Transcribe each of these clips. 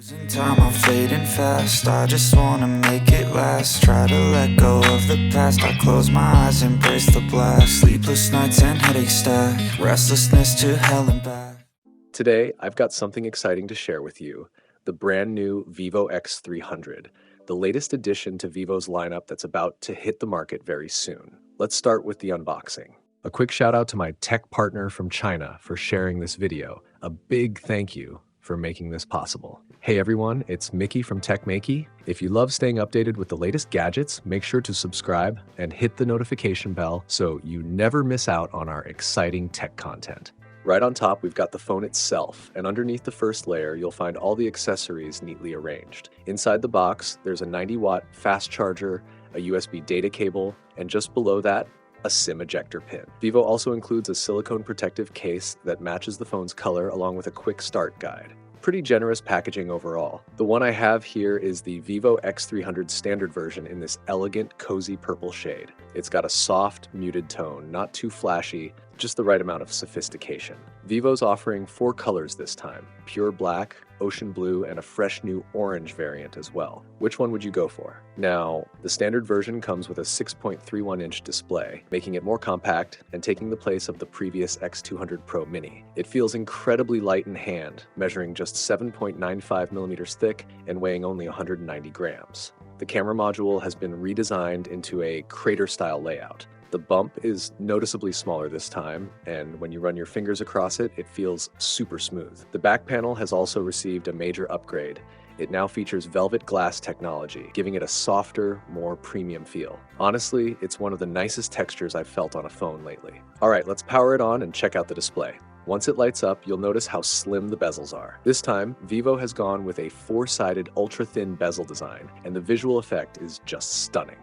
Losing time, I'm fading fast. I just wanna make it last. Try to let go of the past. I close my eyes, embrace the blast. Sleepless nights and headache stack. Restlessness to hell and back. Today, I've got something exciting to share with you. The brand new Vivo X300, the latest addition to Vivo's lineup that's about to hit the market very soon. Let's start with the unboxing. A quick shout out to my tech partner from China for sharing this video. A big thank you for making this possible. Hey everyone, it's Maiky from techmaiky. If you love staying updated with the latest gadgets, make sure to subscribe and hit the notification bell so you never miss out on our exciting tech content. Right on top, we've got the phone itself, and underneath the first layer, you'll find all the accessories neatly arranged. Inside the box, there's a 90-watt fast charger, a USB data cable, and just below that, a SIM ejector pin. Vivo also includes a silicone protective case that matches the phone's color along with a quick start guide. Pretty generous packaging overall. The one I have here is the Vivo X300 standard version in this elegant, cozy purple shade. It's got a soft, muted tone, not too flashy, just the right amount of sophistication. Vivo's offering 4 colors this time: pure black, ocean blue, and a fresh new orange variant as well. Which one would you go for? Now, the standard version comes with a 6.31-inch display, making it more compact and taking the place of the previous X200 Pro Mini. It feels incredibly light in hand, measuring just 7.95 millimeters thick and weighing only 190 grams. The camera module has been redesigned into a crater-style layout. The bump is noticeably smaller this time, and when you run your fingers across it, it feels super smooth. The back panel has also received a major upgrade. It now features velvet glass technology, giving it a softer, more premium feel. Honestly, it's one of the nicest textures I've felt on a phone lately. All right, let's power it on and check out the display. Once it lights up, you'll notice how slim the bezels are. This time, Vivo has gone with a 4-sided ultra-thin bezel design, and the visual effect is just stunning.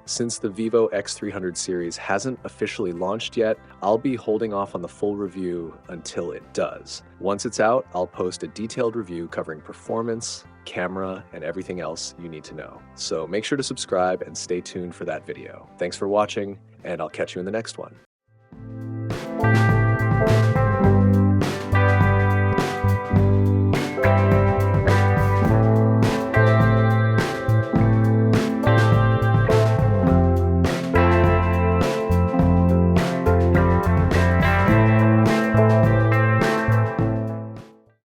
Since the Vivo X300 series hasn't officially launched yet, I'll be holding off on the full review until it does. Once it's out, I'll post a detailed review covering performance, camera, and everything else you need to know. So make sure to subscribe and stay tuned for that video. Thanks for watching, and I'll catch you in the next one.